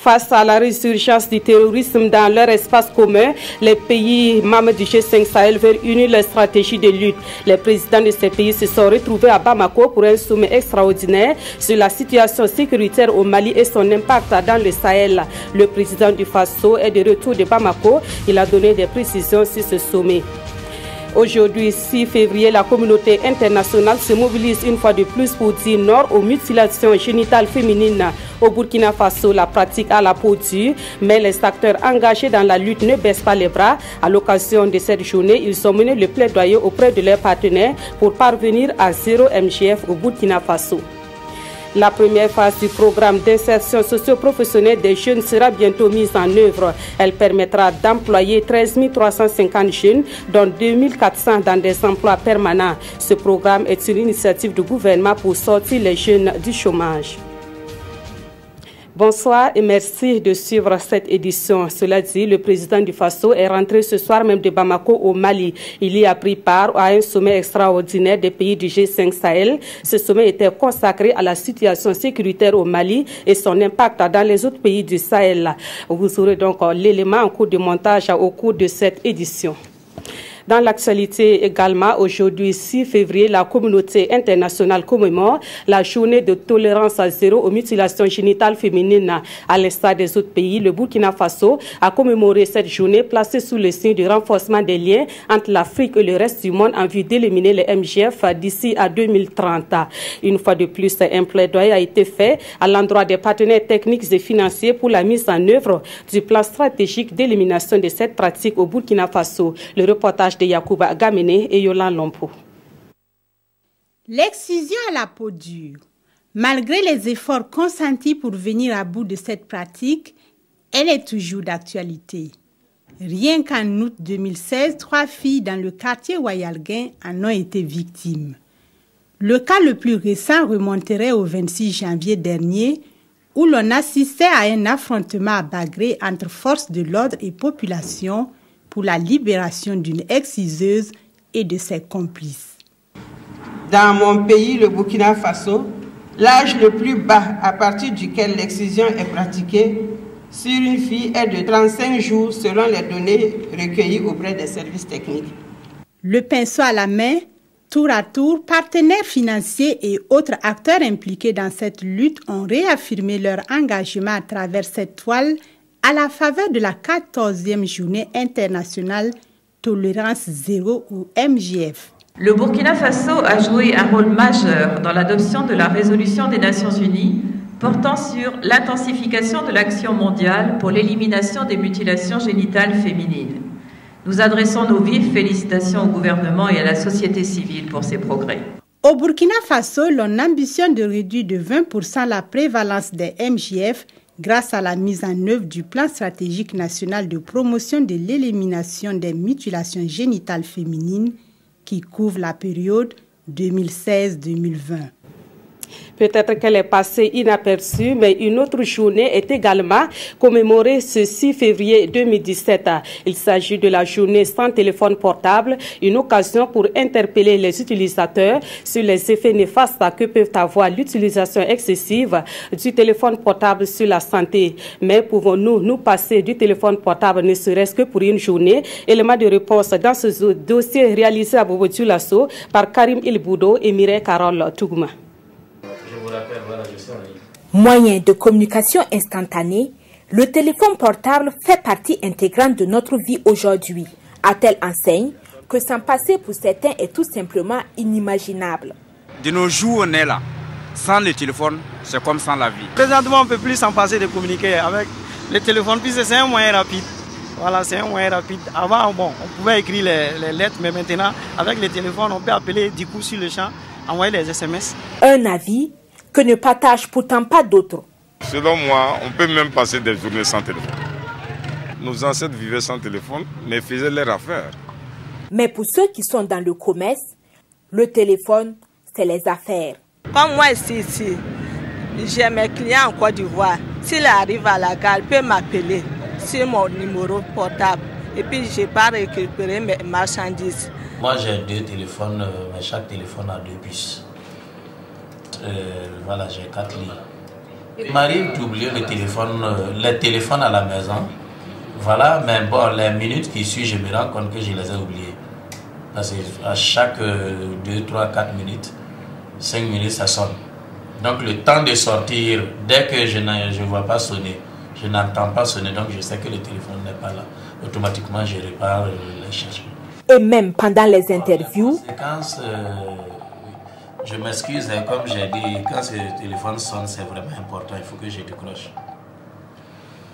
Face à la résurgence du terrorisme dans leur espace commun, les pays membres du G5 Sahel veulent unir leur stratégie de lutte. Les présidents de ces pays se sont retrouvés à Bamako pour un sommet extraordinaire sur la situation sécuritaire au Mali et son impact dans le Sahel. Le président du Faso est de retour de Bamako. Il a donné des précisions sur ce sommet. Aujourd'hui, 6 février, la communauté internationale se mobilise une fois de plus pour dire non aux mutilations génitales féminines. Au Burkina Faso, la pratique à la peau dure, mais les acteurs engagés dans la lutte ne baissent pas les bras. À l'occasion de cette journée, ils ont mené le plaidoyer auprès de leurs partenaires pour parvenir à 0 MGF au Burkina Faso. La première phase du programme d'insertion socio-professionnelle des jeunes sera bientôt mise en œuvre. Elle permettra d'employer 13 350 jeunes, dont 2 400 dans des emplois permanents. Ce programme est une initiative du gouvernement pour sortir les jeunes du chômage. Bonsoir et merci de suivre cette édition. Cela dit, le président du Faso est rentré ce soir même de Bamako au Mali. Il y a pris part à un sommet extraordinaire des pays du G5 Sahel. Ce sommet était consacré à la situation sécuritaire au Mali et son impact dans les autres pays du Sahel. Vous aurez donc l'élément en cours de montage au cours de cette édition. Dans l'actualité également, aujourd'hui 6 février, la communauté internationale commémore la journée de tolérance à zéro aux mutilations génitales féminines. À l'instar des autres pays, le Burkina Faso a commémoré cette journée placée sous le signe du renforcement des liens entre l'Afrique et le reste du monde en vue d'éliminer les MGF d'ici à 2030. Une fois de plus, un plaidoyer a été fait à l'endroit des partenaires techniques et financiers pour la mise en œuvre du plan stratégique d'élimination de cette pratique au Burkina Faso. Le reportage de Yacouba Gamene et Yolande Lompo. L'excision à la peau dure. Malgré les efforts consentis pour venir à bout de cette pratique, elle est toujours d'actualité. Rien qu'en août 2016, 3 filles dans le quartier Wayalguin en ont été victimes. Le cas le plus récent remonterait au 26 janvier dernier, où l'on assistait à un affrontement à Bagré entre forces de l'ordre et population pour la libération d'une exciseuse et de ses complices. Dans mon pays, le Burkina Faso, l'âge le plus bas à partir duquel l'excision est pratiquée sur une fille est de 35 jours selon les données recueillies auprès des services techniques. Le pinceau à la main, tour à tour, partenaires financiers et autres acteurs impliqués dans cette lutte ont réaffirmé leur engagement à travers cette toile à la faveur de la 14e journée internationale Tolérance Zéro ou MGF. Le Burkina Faso a joué un rôle majeur dans l'adoption de la résolution des Nations Unies portant sur l'intensification de l'action mondiale pour l'élimination des mutilations génitales féminines. Nous adressons nos vives félicitations au gouvernement et à la société civile pour ces progrès. Au Burkina Faso, l'on ambitionne de réduire de 20% la prévalence des MGF grâce à la mise en œuvre du plan stratégique national de promotion de l'élimination des mutilations génitales féminines qui couvre la période 2016-2020. Peut-être qu'elle est passée inaperçue, mais une autre journée est également commémorée ce 6 février 2017. Il s'agit de la journée sans téléphone portable, une occasion pour interpeller les utilisateurs sur les effets néfastes que peuvent avoir l'utilisation excessive du téléphone portable sur la santé. Mais pouvons-nous nous passer du téléphone portable ne serait-ce que pour une journée? Élément de réponse dans ce dossier réalisé à Bobo-Dioulasso par Karim Ilboudo et Mireille Carole Tougouma. Moyen de communication instantanée, le téléphone portable fait partie intégrante de notre vie aujourd'hui, à telle enseigne que s'en passer pour certains est tout simplement inimaginable. De nos jours, on est là. Sans le téléphone, c'est comme sans la vie. Présentement, on ne peut plus s'en passer de communiquer avec le téléphone, puisque c'est un moyen rapide. Voilà, c'est un moyen rapide. Avant, bon, on pouvait écrire les lettres, mais maintenant, avec le téléphone, on peut appeler du coup sur le champ, envoyer les SMS. Un avis que ne partagent pourtant pas d'autres. Selon moi, on peut même passer des journées sans téléphone. Nos ancêtres vivaient sans téléphone, mais faisaient leurs affaires. Mais pour ceux qui sont dans le commerce, le téléphone, c'est les affaires. Comme moi ici, j'ai mes clients en Côte d'Ivoire. S'il arrive à la gare, il peut m'appeler sur mon numéro portable. Et puis, je pars récupérer mes marchandises. Moi, j'ai 2 téléphones, mais chaque téléphone a 2 puces. Voilà, j'ai 4 lits. Il m'arrive d'oublier le téléphone à la maison. Voilà, mais bon, les minutes qui suivent, je me rends compte que je les ai oubliées. Parce qu'à chaque 2, 3, 4 minutes, 5 minutes, ça sonne. Donc le temps de sortir, dès que je ne vois pas sonner, je n'entends pas sonner, donc je sais que le téléphone n'est pas là. Automatiquement, je repars les chercher. Et même pendant les interviews, je m'excuse, comme j'ai dit, quand ce téléphone sonne, c'est vraiment important, il faut que je décroche.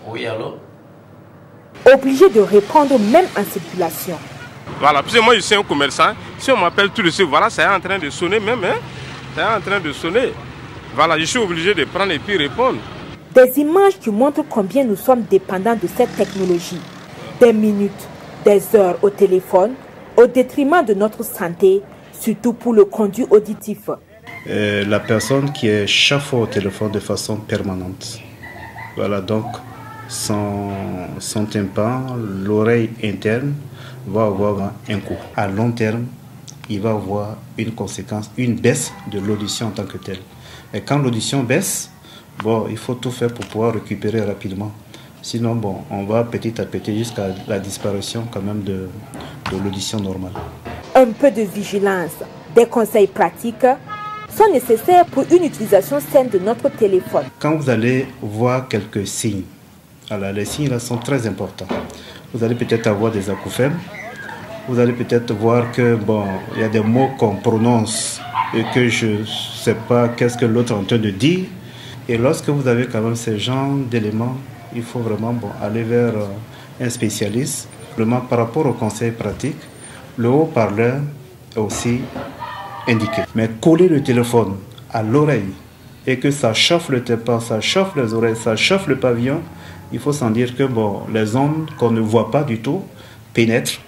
Oui, allô? obligé de répondre même en circulation. Voilà, puisque moi je suis un commerçant, si on m'appelle tout de suite, voilà, c'est en train de sonner même, hein, c'est en train de sonner. Voilà, je suis obligé de prendre et puis répondre. Des images qui montrent combien nous sommes dépendants de cette technologie. Des minutes, des heures au téléphone, au détriment de notre santé, surtout pour le conduit auditif. La personne qui est chaque fois au téléphone de façon permanente. Voilà, donc son tympan, l'oreille interne va avoir un coup. À long terme, il va avoir une conséquence, une baisse de l'audition en tant que telle. Et quand l'audition baisse, bon, il faut tout faire pour pouvoir récupérer rapidement. Sinon, bon, on va petit à petit jusqu'à la disparition quand même de l'audition normale. Un peu de vigilance, des conseils pratiques sont nécessaires pour une utilisation saine de notre téléphone. Quand vous allez voir quelques signes, alors les signes là sont très importants. Vous allez peut-être avoir des acouphènes. Vous allez peut-être voir que bon, il y a des mots qu'on prononce et que je ne sais pas qu'est-ce que l'autre est en train de dire. Et lorsque vous avez quand même ce genre d'éléments, il faut vraiment aller vers un spécialiste. Vraiment par rapport aux conseils pratiques, le haut-parleur est aussi indiqué. Mais coller le téléphone à l'oreille et que ça chauffe le tympan, ça chauffe les oreilles, ça chauffe le pavillon, il faut s'en dire que bon, les ondes qu'on ne voit pas du tout pénètrent,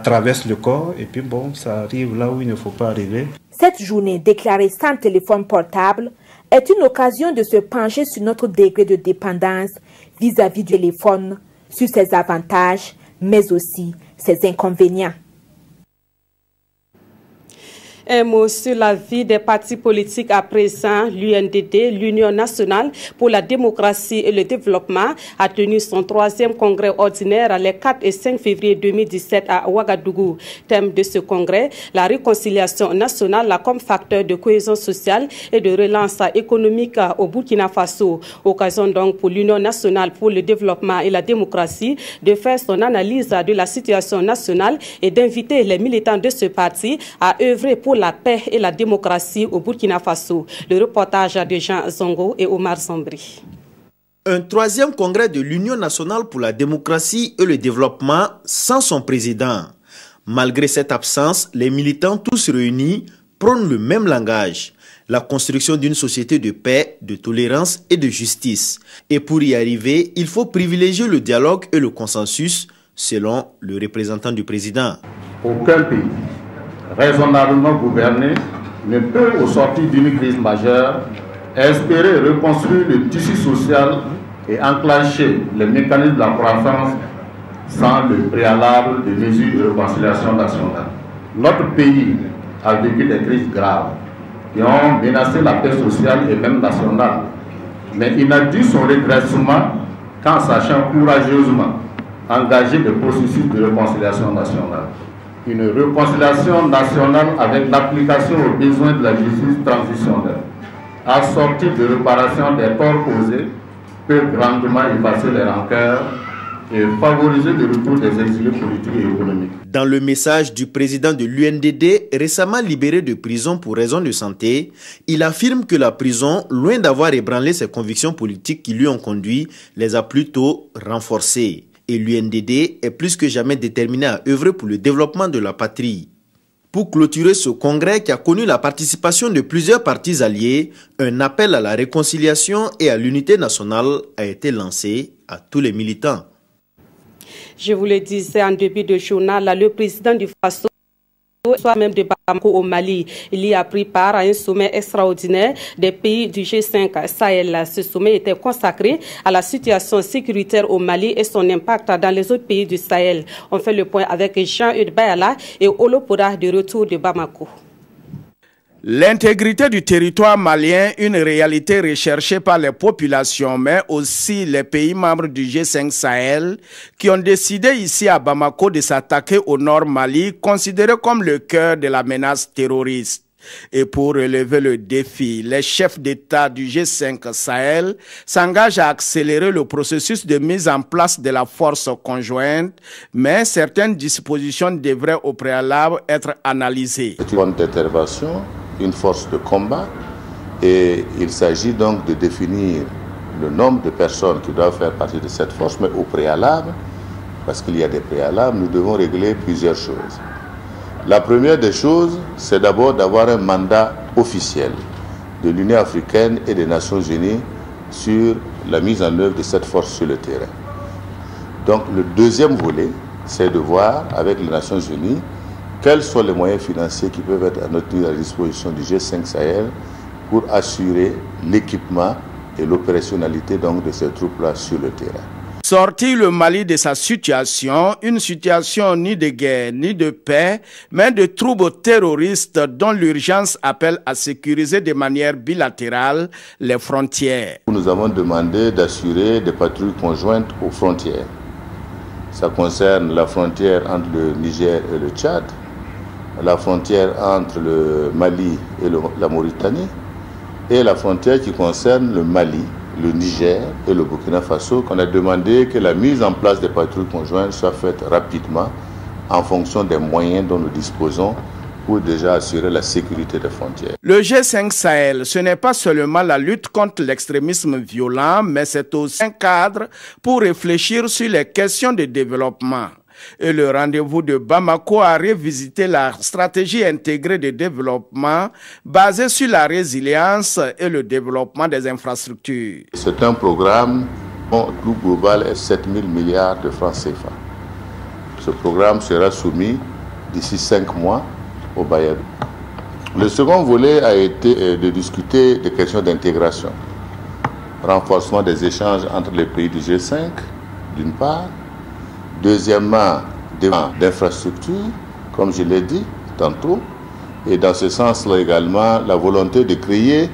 traversent le corps et puis bon, ça arrive là où il ne faut pas arriver. Cette journée déclarée sans téléphone portable est une occasion de se pencher sur notre degré de dépendance vis-à-vis du téléphone, sur ses avantages, mais aussi ses inconvénients. Un mot sur la vie des partis politiques à présent. L'UNDD, l'Union nationale pour la démocratie et le développement, a tenu son 3e congrès ordinaire les 4 et 5 février 2017 à Ouagadougou. Thème de ce congrès, la réconciliation nationale comme facteur de cohésion sociale et de relance économique au Burkina Faso. Occasion donc pour l'Union nationale pour le développement et la démocratie de faire son analyse de la situation nationale et d'inviter les militants de ce parti à œuvrer pour la paix et la démocratie au Burkina Faso. Le reportage de Jean Zongo et Omar Zambri. Un 3e congrès de l'Union nationale pour la démocratie et le développement sans son président. Malgré cette absence, les militants tous réunis prônent le même langage. La construction d'une société de paix, de tolérance et de justice. Et pour y arriver, il faut privilégier le dialogue et le consensus, selon le représentant du président. Aucun pays raisonnablement gouverné ne peut, au sortir d'une crise majeure, espérer reconstruire le tissu social et enclencher les mécanismes de la croissance sans le préalable de mesures de réconciliation nationale. Notre pays a vécu des crises graves qui ont menacé la paix sociale et même nationale, mais il a dû son redressement qu'en sachant courageusement engager le processus de réconciliation nationale. Une réconciliation nationale avec l'application aux besoins de la justice transitionnelle, assortie de réparation des torts causés, peut grandement effacer les rancœurs et favoriser le retour des exilés politiques et économiques. Dans le message du président de l'UNDD, récemment libéré de prison pour raisons de santé, il affirme que la prison, loin d'avoir ébranlé ses convictions politiques qui lui ont conduit, les a plutôt renforcées. Et l'UNDD est plus que jamais déterminé à œuvrer pour le développement de la patrie. Pour clôturer ce congrès qui a connu la participation de plusieurs partis alliés, un appel à la réconciliation et à l'unité nationale a été lancé à tous les militants. Je vous le disais en début de journal, le président du Faso, soit même de Bamako au Mali, il y a pris part à un sommet extraordinaire des pays du G5 Sahel. Ce sommet était consacré à la situation sécuritaire au Mali et son impact dans les autres pays du Sahel. On fait le point avec Jean-Eudes Bayala et Olopoda de retour de Bamako. L'intégrité du territoire malien, une réalité recherchée par les populations, mais aussi les pays membres du G5 Sahel, qui ont décidé ici à Bamako de s'attaquer au nord Mali, considéré comme le cœur de la menace terroriste. Et pour relever le défi, les chefs d'État du G5 Sahel s'engagent à accélérer le processus de mise en place de la force conjointe, mais certaines dispositions devraient au préalable être analysées. C'est une intervention, une force de combat, et il s'agit donc de définir le nombre de personnes qui doivent faire partie de cette force, mais au préalable, parce qu'il y a des préalables, nous devons régler plusieurs choses. La première des choses, c'est d'abord d'avoir un mandat officiel de l'Union africaine et des Nations unies sur la mise en œuvre de cette force sur le terrain. Donc le deuxième volet, c'est de voir avec les Nations unies quels sont les moyens financiers qui peuvent être à la disposition du G5 Sahel pour assurer l'équipement et l'opérationnalité donc de ces troupes-là sur le terrain. Sortir le Mali de sa situation, une situation ni de guerre ni de paix, mais de troubles terroristes dont l'urgence appelle à sécuriser de manière bilatérale les frontières. Nous avons demandé d'assurer des patrouilles conjointes aux frontières. Ça concerne la frontière entre le Niger et le Tchad, la frontière entre le Mali et la Mauritanie, et la frontière qui concerne le Mali, le Niger et le Burkina Faso, qu'on a demandé que la mise en place des patrouilles conjointes soit faite rapidement en fonction des moyens dont nous disposons pour déjà assurer la sécurité des frontières. Le G5 Sahel, ce n'est pas seulement la lutte contre l'extrémisme violent, mais c'est aussi un cadre pour réfléchir sur les questions de développement. Et le rendez-vous de Bamako a revisité la stratégie intégrée de développement basée sur la résilience et le développement des infrastructures. C'est un programme dont le coût global est 7 000 milliards de francs CFA. Ce programme sera soumis d'ici 5 mois au bailleur. Le second volet a été de discuter des questions d'intégration, renforcement des échanges entre les pays du G5, d'une part. Deuxièmement, d'infrastructures, comme je l'ai dit tantôt. Et dans ce sens-là également, la volonté de créer,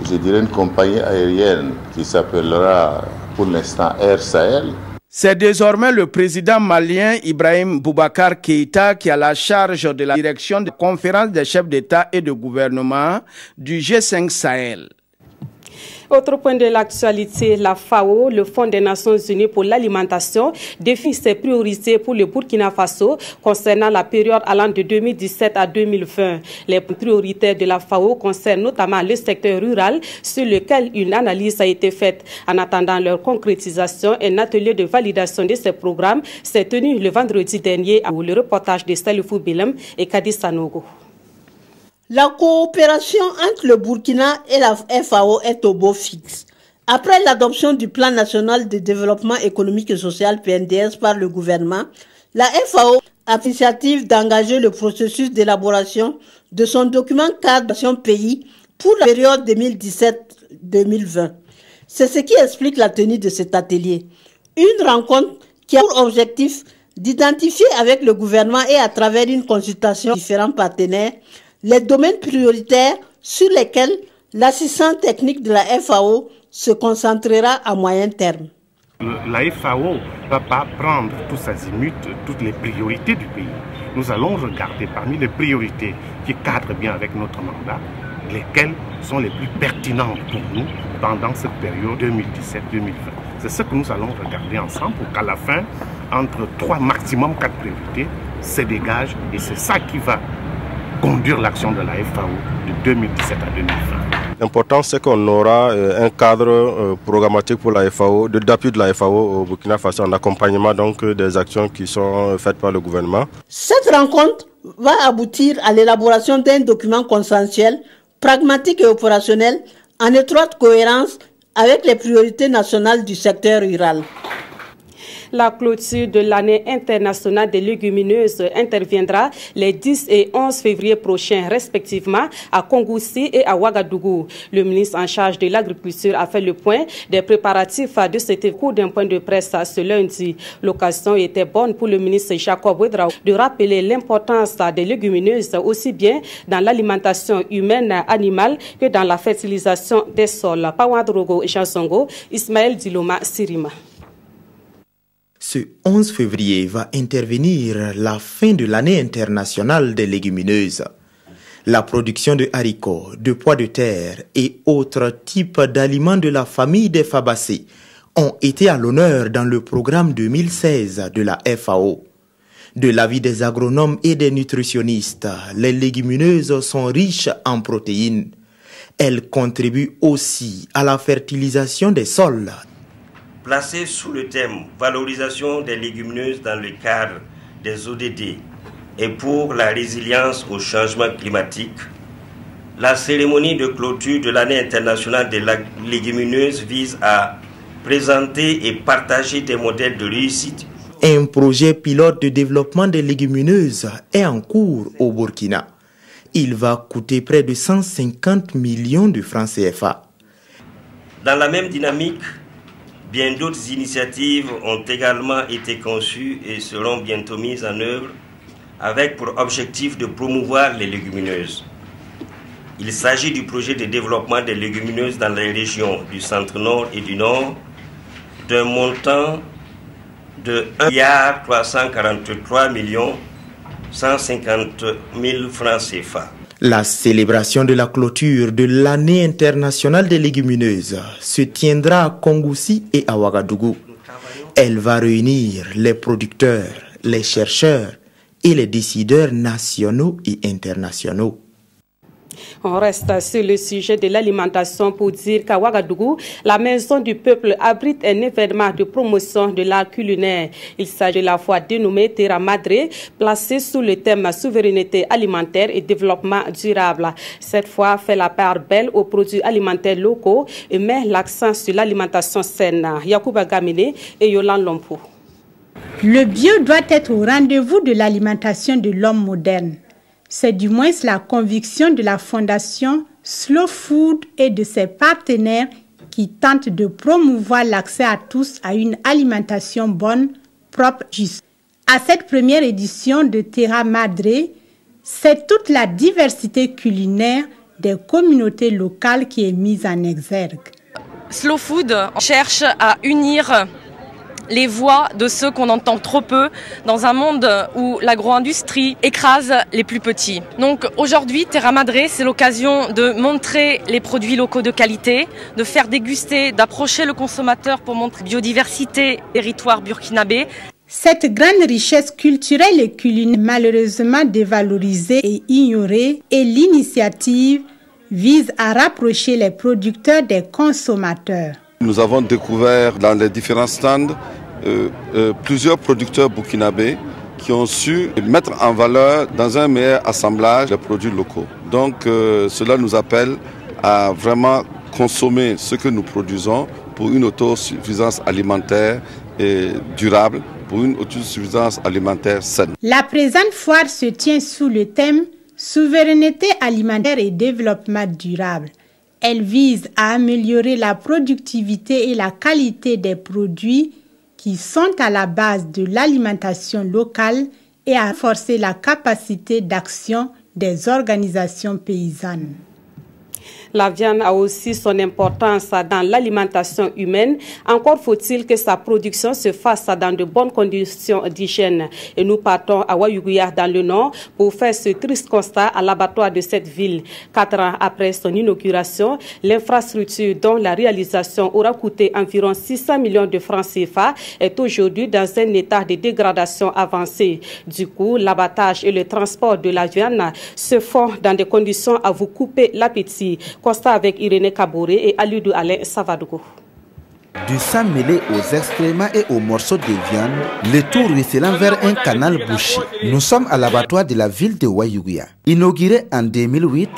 je dirais, une compagnie aérienne qui s'appellera pour l'instant Air Sahel. C'est désormais le président malien Ibrahim Boubacar Keïta qui a la charge de la direction de la conférence des chefs d'État et de gouvernement du G5 Sahel. Autre point de l'actualité, la FAO, le Fonds des Nations Unies pour l'alimentation, définit ses priorités pour le Burkina Faso concernant la période allant de 2017 à 2020. Les priorités de la FAO concernent notamment le secteur rural sur lequel une analyse a été faite. En attendant leur concrétisation, un atelier de validation de ces programmes s'est tenu le vendredi dernier où le reportage de Salifou Bilem et Kadi Sanogo. La coopération entre le Burkina et la FAO est au beau fixe. Après l'adoption du Plan national de développement économique et social PNDS par le gouvernement, la FAO a l'initiative d'engager le processus d'élaboration de son document cadre d'action pays pour la période 2017-2020. C'est ce qui explique la tenue de cet atelier. Une rencontre qui a pour objectif d'identifier avec le gouvernement et à travers une consultation de différents partenaires les domaines prioritaires sur lesquels l'assistance technique de la FAO se concentrera à moyen terme. La FAO ne va pas prendre tous azimuts toutes les priorités du pays. Nous allons regarder parmi les priorités qui cadrent bien avec notre mandat, lesquelles sont les plus pertinentes pour nous pendant cette période 2017-2020. C'est ce que nous allons regarder ensemble pour qu'à la fin, entre 3 maximum 4 priorités, se dégagent et c'est ça qui va conduire l'action de la FAO de 2017 à 2020. L'important, c'est qu'on aura un cadre programmatique pour la FAO, d'appui de la FAO au Burkina Faso, en accompagnement donc des actions qui sont faites par le gouvernement. Cette rencontre va aboutir à l'élaboration d'un document consensuel, pragmatique et opérationnel, en étroite cohérence avec les priorités nationales du secteur rural. La clôture de l'année internationale des légumineuses interviendra les 10 et 11 février prochains, respectivement à Kongoussi et à Ouagadougou. Le ministre en charge de l'agriculture a fait le point des préparatifs de cet cours d'un point de presse ce lundi. L'occasion était bonne pour le ministre Jacob Ouedraogo de rappeler l'importance des légumineuses aussi bien dans l'alimentation humaine animale que dans la fertilisation des sols. Pawadrogo Chansongo, Ismaël Diloma Sirima. Ce 11 février va intervenir la fin de l'année internationale des légumineuses. La production de haricots, de pois de terre et autres types d'aliments de la famille des fabacées ont été à l'honneur dans le programme 2016 de la FAO. De l'avis des agronomes et des nutritionnistes, les légumineuses sont riches en protéines. Elles contribuent aussi à la fertilisation des sols. Placé sous le thème « Valorisation des légumineuses dans le cadre des ODD et pour la résilience au changement climatique », la cérémonie de clôture de l'année internationale des légumineuses vise à présenter et partager des modèles de réussite. Un projet pilote de développement des légumineuses est en cours au Burkina. Il va coûter près de 150 millions de francs CFA. Dans la même dynamique, bien d'autres initiatives ont également été conçues et seront bientôt mises en œuvre avec pour objectif de promouvoir les légumineuses. Il s'agit du projet de développement des légumineuses dans les régions du centre-nord et du nord d'un montant de 1,343 150 000 francs CFA. La célébration de la clôture de l'année internationale des légumineuses se tiendra à Kongoussi et à Ouagadougou. Elle va réunir les producteurs, les chercheurs et les décideurs nationaux et internationaux. On reste sur le sujet de l'alimentation pour dire qu'à Ouagadougou, la Maison du Peuple abrite un événement de promotion de l'art culinaire. Il s'agit de la fois dénommé Terra Madre, placé sous le thème souveraineté alimentaire et développement durable. Cette fois, fait la part belle aux produits alimentaires locaux et met l'accent sur l'alimentation saine. Yacouba Gamine et Yolande Lompo. Le bio doit être au rendez-vous de l'alimentation de l'homme moderne. C'est du moins la conviction de la fondation Slow Food et de ses partenaires qui tentent de promouvoir l'accès à tous à une alimentation bonne, propre, juste. À cette première édition de Terra Madre, c'est toute la diversité culinaire des communautés locales qui est mise en exergue. Slow Food cherche à unir les voix de ceux qu'on entend trop peu dans un monde où l'agro-industrie écrase les plus petits. Donc aujourd'hui, Terra Madre, c'est l'occasion de montrer les produits locaux de qualité, de faire déguster, d'approcher le consommateur pour montrer biodiversité, territoire burkinabé. Cette grande richesse culturelle et culinaire malheureusement dévalorisée et ignorée, et l'initiative vise à rapprocher les producteurs des consommateurs. Nous avons découvert dans les différents stands plusieurs producteurs burkinabés qui ont su mettre en valeur dans un meilleur assemblage les produits locaux. Donc cela nous appelle à vraiment consommer ce que nous produisons pour une autosuffisance alimentaire et durable, pour une autosuffisance alimentaire saine. La présente foire se tient sous le thème Souveraineté alimentaire et développement durable. Elle vise à améliorer la productivité et la qualité des produits qui sont à la base de l'alimentation locale et à renforcer la capacité d'action des organisations paysannes. La viande a aussi son importance dans l'alimentation humaine. Encore faut-il que sa production se fasse dans de bonnes conditions d'hygiène. Et nous partons à Ouagadougou dans le nord pour faire ce triste constat à l'abattoir de cette ville. 4 ans après son inauguration, l'infrastructure dont la réalisation aura coûté environ 600 millions de francs CFA est aujourd'hui dans un état de dégradation avancée. Du coup, l'abattage et le transport de la viande se font dans des conditions à vous couper l'appétit. Constat avec Irénée Kaboré et Alidou Alain Savadougou. Du sang mêlé aux excréments et aux morceaux de viande, le tout ruisselant vers un canal bouché. Nous sommes à l'abattoir de la ville de Ouagadougou. Inauguré en 2008,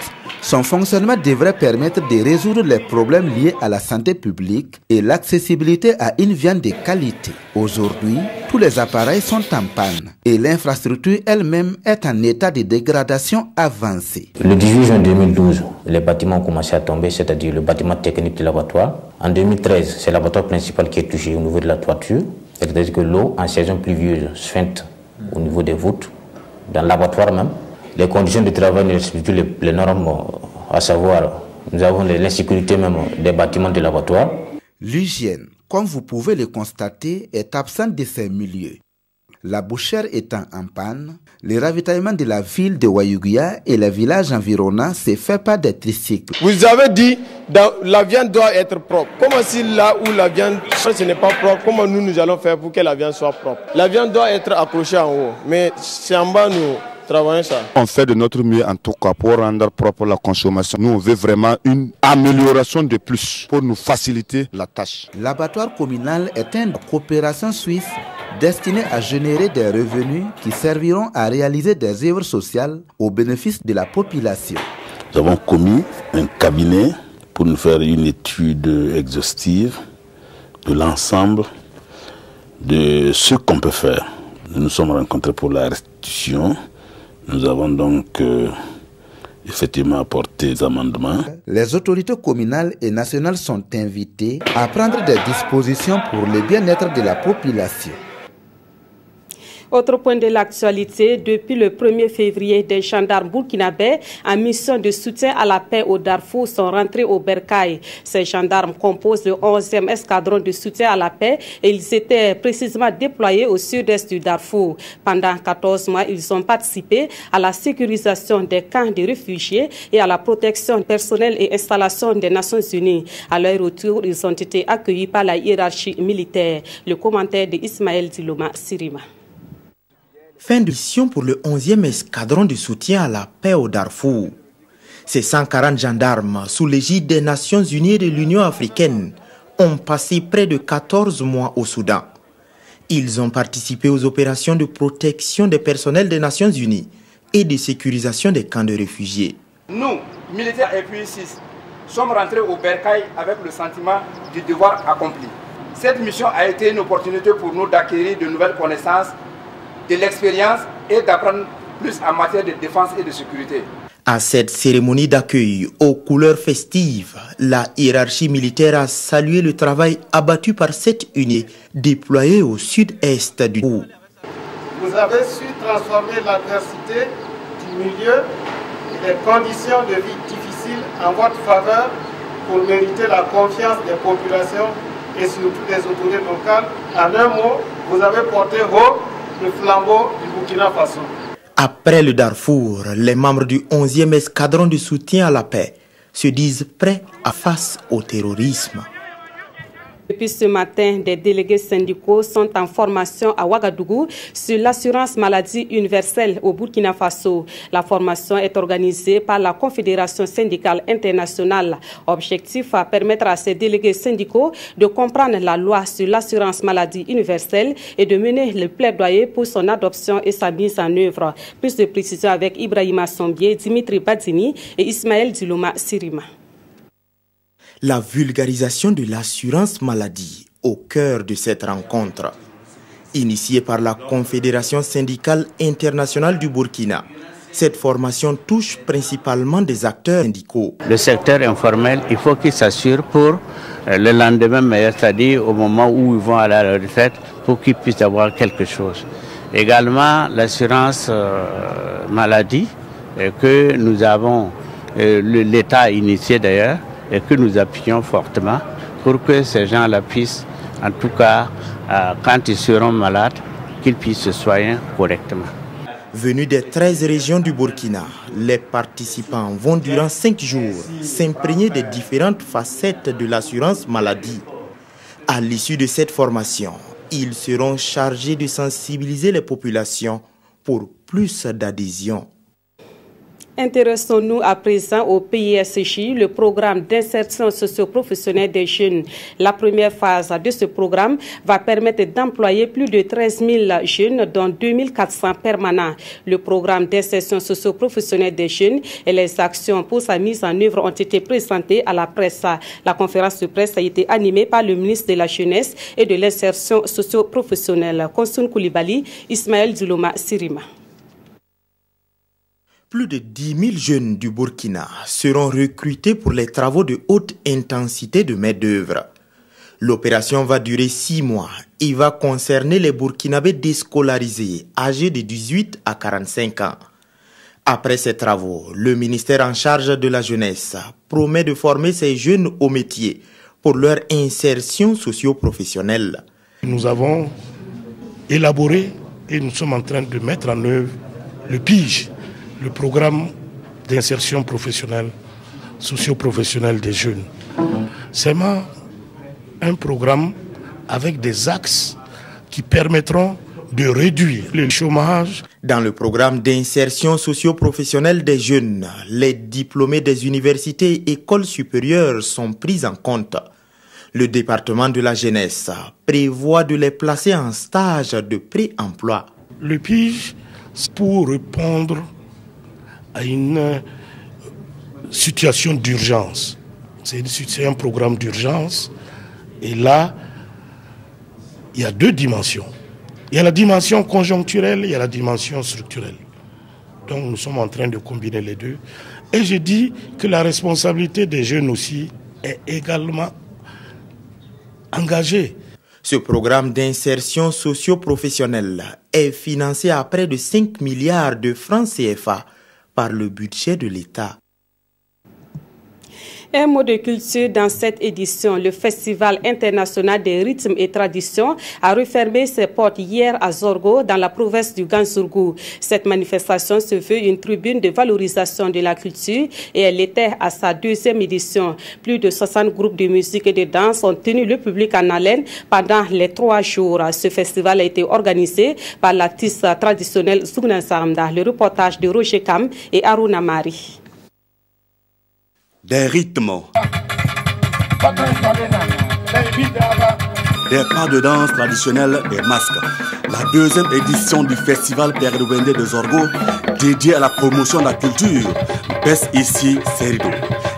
Son fonctionnement devrait permettre de résoudre les problèmes liés à la santé publique et l'accessibilité à une viande de qualité. Aujourd'hui, tous les appareils sont en panne et l'infrastructure elle-même est en état de dégradation avancée. Le 18 juin 2012, les bâtiments ont commencé à tomber, c'est-à-dire le bâtiment technique du laboratoire. En 2013, c'est le laboratoire principal qui est touché au niveau de la toiture, c'est-à-dire que l'eau en saison pluvieuse suinte au niveau des voûtes, dans le laboratoire même. Les conditions de travail ne respectent plus les normes, à savoir, nous avons l'insécurité même des bâtiments de laboratoire. L'hygiène, comme vous pouvez le constater, est absente de ces milieux. La bouchère étant en panne, le ravitaillement de la ville de Wayuguya et les villages environnants se fait par des tricycles. Vous avez dit que la viande doit être propre. Comment si là où la viande ce n'est pas propre, comment nous allons faire pour que la viande soit propre? La viande doit être accrochée en haut, mais c'est en bas nous travaillons ça. On fait de notre mieux en tout cas pour rendre propre la consommation. Nous on veut vraiment une amélioration de plus pour nous faciliter la tâche. L'abattoir communal est une coopération suisse destinée à générer des revenus qui serviront à réaliser des œuvres sociales au bénéfice de la population. Nous avons commis un cabinet pour nous faire une étude exhaustive de l'ensemble de ce qu'on peut faire. Nous nous sommes rencontrés pour la restitution. Nous avons donc effectivement apporté des amendements. Les autorités communales et nationales sont invitées à prendre des dispositions pour le bien-être de la population. Autre point de l'actualité, depuis le 1er février, des gendarmes burkinabés en mission de soutien à la paix au Darfour sont rentrés au Bercail. Ces gendarmes composent le 11e escadron de soutien à la paix et ils étaient précisément déployés au sud-est du Darfour. Pendant 14 mois, ils ont participé à la sécurisation des camps de réfugiés et à la protection personnelle et installation des Nations Unies. À leur retour, ils ont été accueillis par la hiérarchie militaire. Le commentaire de Ismaël Diloma Sirima. Fin de mission pour le 11e escadron de soutien à la paix au Darfour. Ces 140 gendarmes, sous l'égide des Nations Unies et de l'Union africaine, ont passé près de 14 mois au Soudan. Ils ont participé aux opérations de protection des personnels des Nations Unies et de sécurisation des camps de réfugiés. Nous, militaires et PU6, sommes rentrés au Bercail avec le sentiment du devoir accompli. Cette mission a été une opportunité pour nous d'acquérir de nouvelles connaissances, de l'expérience et d'apprendre plus en matière de défense et de sécurité. À cette cérémonie d'accueil aux couleurs festives, la hiérarchie militaire a salué le travail abattu par cette unité déployée au sud-est du pays. Vous avez su transformer l'adversité du milieu et les conditions de vie difficiles en votre faveur pour mériter la confiance des populations et surtout des autorités locales. En un mot, vous avez porté haut le flambeau du Burkina Faso. Après le Darfour, les membres du 11e escadron de soutien à la paix se disent prêts à face au terrorisme. Depuis ce matin, des délégués syndicaux sont en formation à Ouagadougou sur l'assurance maladie universelle au Burkina Faso. La formation est organisée par la Confédération syndicale internationale. Objectif à permettre à ces délégués syndicaux de comprendre la loi sur l'assurance maladie universelle et de mener le plaidoyer pour son adoption et sa mise en œuvre. Plus de précisions avec Ibrahima Sombier, Dimitri Badini et Ismaël Diloma Sirima. La vulgarisation de l'assurance maladie au cœur de cette rencontre. Initiée par la Confédération syndicale internationale du Burkina, cette formation touche principalement des acteurs syndicaux. Le secteur informel, il faut qu'il s'assure pour le lendemain meilleur, c'est-à-dire au moment où ils vont aller à la retraite, pour qu'ils puissent avoir quelque chose. Également, l'assurance maladie que nous avons, l'État a initié d'ailleurs, et que nous appuyons fortement pour que ces gens-là puissent, en tout cas, quand ils seront malades, qu'ils puissent se soigner correctement. Venus des 13 régions du Burkina, les participants vont durant 5 jours s'imprégner des différentes facettes de l'assurance maladie. À l'issue de cette formation, ils seront chargés de sensibiliser les populations pour plus d'adhésion. Intéressons-nous à présent au PISJ, le programme d'insertion socio-professionnelle des jeunes. La première phase de ce programme va permettre d'employer plus de 13 000 jeunes, dont 2 400 permanents. Le programme d'insertion socio-professionnelle des jeunes et les actions pour sa mise en œuvre ont été présentées à la presse. La conférence de presse a été animée par le ministre de la Jeunesse et de l'insertion socio-professionnelle, Konsoun Koulibaly, Ismaël Zuloma Sirima. Plus de 10 000 jeunes du Burkina seront recrutés pour les travaux de haute intensité de main-d'œuvre. L'opération va durer 6 mois et va concerner les Burkinabés déscolarisés âgés de 18 à 45 ans. Après ces travaux, le ministère en charge de la jeunesse promet de former ces jeunes au métier pour leur insertion socio-professionnelle. Nous avons élaboré et nous sommes en train de mettre en œuvre le PIJ, le programme d'insertion professionnelle, socio-professionnelle des jeunes. C'est un programme avec des axes qui permettront de réduire le chômage. Dans le programme d'insertion socio-professionnelle des jeunes, les diplômés des universités et écoles supérieures sont pris en compte. Le département de la jeunesse prévoit de les placer en stage de pré-emploi. Le PIJ, c'est pour répondre à une situation d'urgence. C'est un programme d'urgence. Et là, il y a 2 dimensions. Il y a la dimension conjoncturelle, il y a la dimension structurelle. Donc nous sommes en train de combiner les deux. Et je dis que la responsabilité des jeunes aussi est également engagée. Ce programme d'insertion socio-professionnelle est financé à près de 5 milliards de francs CFA par le budget de l'État. Un mot de culture dans cette édition. Le Festival international des rythmes et traditions a refermé ses portes hier à Zorgo, dans la province du Ganzourgou. Cette manifestation se veut une tribune de valorisation de la culture et elle était à sa 2e édition. Plus de 60 groupes de musique et de danse ont tenu le public en haleine pendant les 3 jours. Ce festival a été organisé par l'artiste traditionnel Zougna Zaramda. Le reportage de Roger Kam et Aruna Mari. Des rythmes, des pas de danse traditionnels, des masques. La 2e édition du festival Père-Wende de Zorgo, dédié à la promotion de la culture, baisse ici ses rideaux.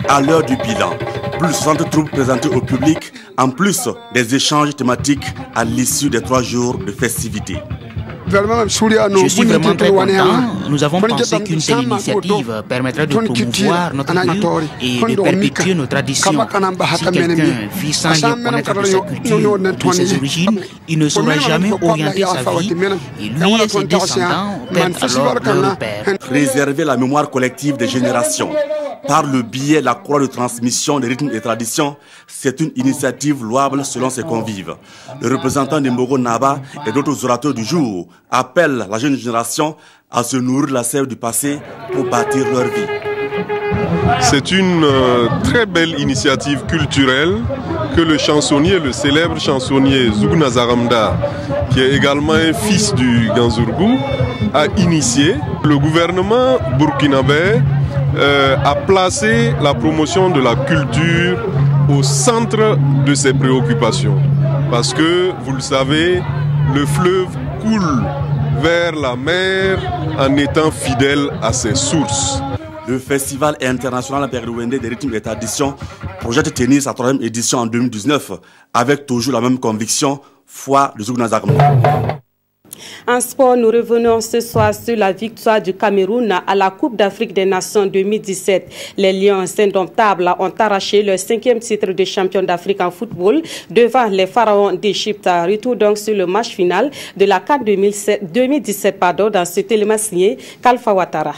À l'heure du bilan, plus de 60 troupes présentées au public, en plus des échanges thématiques à l'issue des 3 jours de festivités. Je suis vraiment très content. Nous avons pensé qu'une telle initiative permettrait de promouvoir notre culture et de perpétuer nos traditions. Si quelqu'un vit sans rien connaître de sa culture, de ses origines, il ne saura jamais orienter sa vie et lui et ses descendants perdent alors leur repère. Préserver la mémoire collective des générations par le biais de la croix de transmission des rythmes et traditions, c'est une initiative louable selon ses convives. Le représentant des Mogo Naba et d'autres orateurs du jour appellent la jeune génération à se nourrir de la sève du passé pour bâtir leur vie. C'est une très belle initiative culturelle que le chansonnier, le célèbre chansonnier Zougna Zaramda, qui est également un fils du Ganzourgou, a initié. Le gouvernement burkinabé a placé la promotion de la culture au centre de ses préoccupations. Parce que, vous le savez, le fleuve coule vers la mer en étant fidèle à ses sources. Le Festival international Père-Wende des rythmes et traditions projette tenir sa 3e édition en 2019 avec toujours la même conviction, foi de Zougna Zaramda. En sport, nous revenons ce soir sur la victoire du Cameroun à la Coupe d'Afrique des Nations 2017. Les Lions indomptables ont arraché leur 5e titre de champion d'Afrique en football devant les Pharaons d'Égypte. Retour donc sur le match final de la CAN 2017 dans ce élément signé Kalfa Ouattara.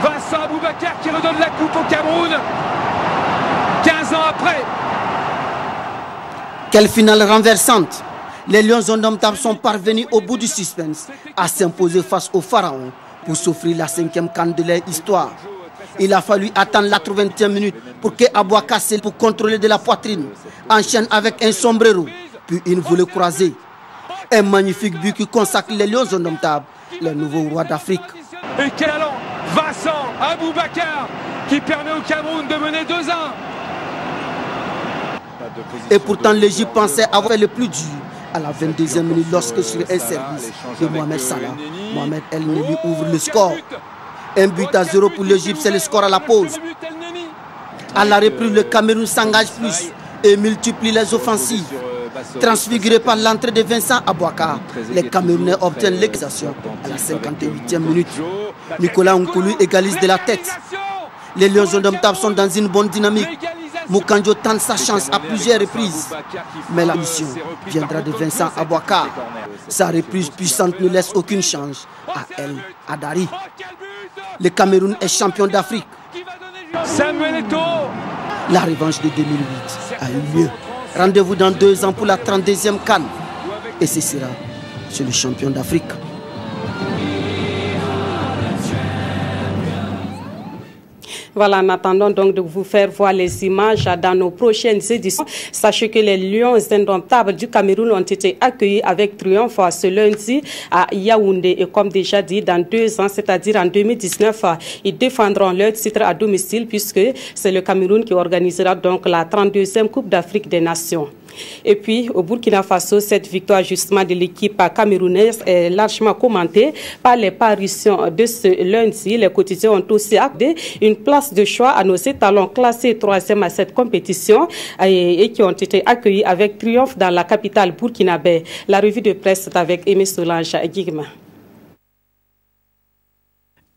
Vincent Aboubakar qui redonne la coupe au Cameroun 15 ans après. Quelle finale renversante! Les Lions indomptables sont parvenus au bout du suspense à s'imposer face aux Pharaons pour s'offrir la 5e CAN de leur histoire. Il a fallu attendre la 80e minute pour que Abou Kassel, pour contrôler de la poitrine, enchaîne avec un sombrero, puis une volée croisée. Un magnifique but qui consacre les Lions indomptables, les nouveaux rois d'Afrique. Et quel allant Vincent Aboubakar qui permet au Cameroun de mener 2-1. Et pourtant, l'Égypte pensait avoir fait le plus dur à la 22e minute lorsque sur un service de Mohamed Salah, Mohamed El Neni ouvre le score. 1-0 pour l'Égypte, c'est le score à la pause. À la reprise, le Cameroun s'engage plus et multiplie les offensives. Transfiguré par l'entrée de Vincent Aboubakar, les Camerounais obtiennent l'égalisation à la 58e minute. Nicolas Nkoulou égalise de la tête. Les Lions indomptables sont dans une bonne dynamique. Moukandjo tente sa chance à plusieurs reprises. Mais la mission viendra de Vincent Aboubakar. Sa reprise puissante ne laisse aucune chance à El Hadari. Le Cameroun est champion d'Afrique. Samuel Eto'o. La revanche de 2008 a eu lieu. Rendez-vous dans 2 ans pour la 32e CAN. Et ce sera chez le champion d'Afrique. Voilà, en attendant donc de vous faire voir les images dans nos prochaines éditions. Sachez que les Lions indomptables du Cameroun ont été accueillis avec triomphe ce lundi à Yaoundé. Et comme déjà dit, dans 2 ans, c'est-à-dire en 2019, ils défendront leur titre à domicile puisque c'est le Cameroun qui organisera donc la 32e Coupe d'Afrique des Nations. Et puis, au Burkina Faso, cette victoire justement de l'équipe camerounaise est largement commentée par les parutions de ce lundi. Les quotidiens ont aussi accordé une place de choix à nos étalons classés 3e à cette compétition et qui ont été accueillis avec triomphe dans la capitale burkinabé. La revue de presse est avec Aimé Solange Guigma.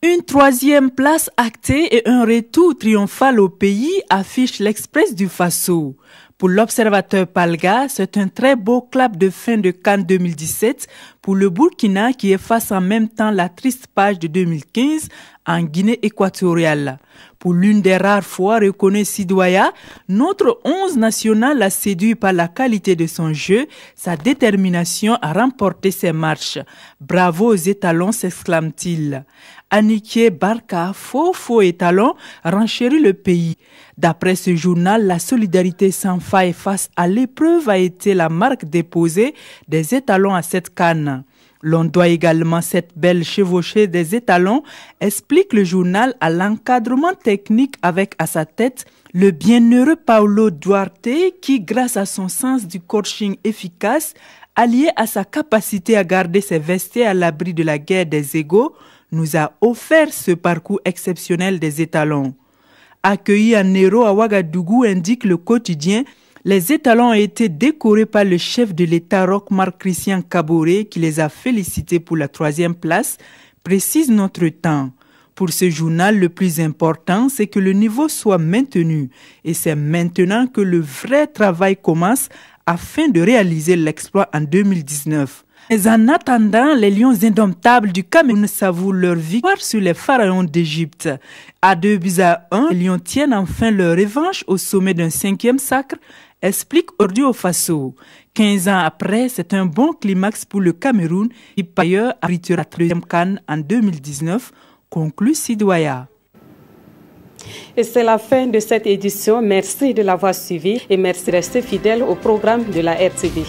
Une 3e place actée et un retour triomphal au pays affiche l'Express du Faso. Pour l'observateur Palga, c'est un très beau clap de fin de CAN 2017 pour le Burkina qui efface en même temps la triste page de 2015 en Guinée équatoriale. Pour l'une des rares fois, reconnaît Sidouaya, notre 11 national l'a séduit par la qualité de son jeu, sa détermination à remporter ses matchs. Bravo aux étalons, s'exclame-t-il. Aniké Barka, faux étalon, renchérit le pays. D'après ce journal, la solidarité sans faille face à l'épreuve a été la marque déposée des étalons à cette CAN. L'on doit également cette belle chevauchée des étalons, explique le journal, à l'encadrement technique avec à sa tête le bienheureux Paulo Duarte qui, grâce à son sens du coaching efficace, allié à sa capacité à garder ses vestiaires à l'abri de la guerre des égos, nous a offert ce parcours exceptionnel des étalons. Accueillis en héros à Ouagadougou, indique le quotidien, les étalons ont été décorés par le chef de l'État Roch-Marc Christian Kaboré qui les a félicités pour la 3e place, précise notre temps. Pour ce journal, le plus important, c'est que le niveau soit maintenu et c'est maintenant que le vrai travail commence afin de réaliser l'exploit en 2019. Mais en attendant, les Lions indomptables du Cameroun savourent leur victoire sur les pharaons d'Égypte. À 2-1, les Lions tiennent enfin leur revanche au sommet d'un 5e sacre, explique Ordio Faso. 15 ans après, c'est un bon climax pour le Cameroun qui par ailleurs abritera la 3e CAN en 2019, conclut Sidouaya. Et c'est la fin de cette édition. Merci de l'avoir suivi et merci de rester fidèle au programme de la RTV.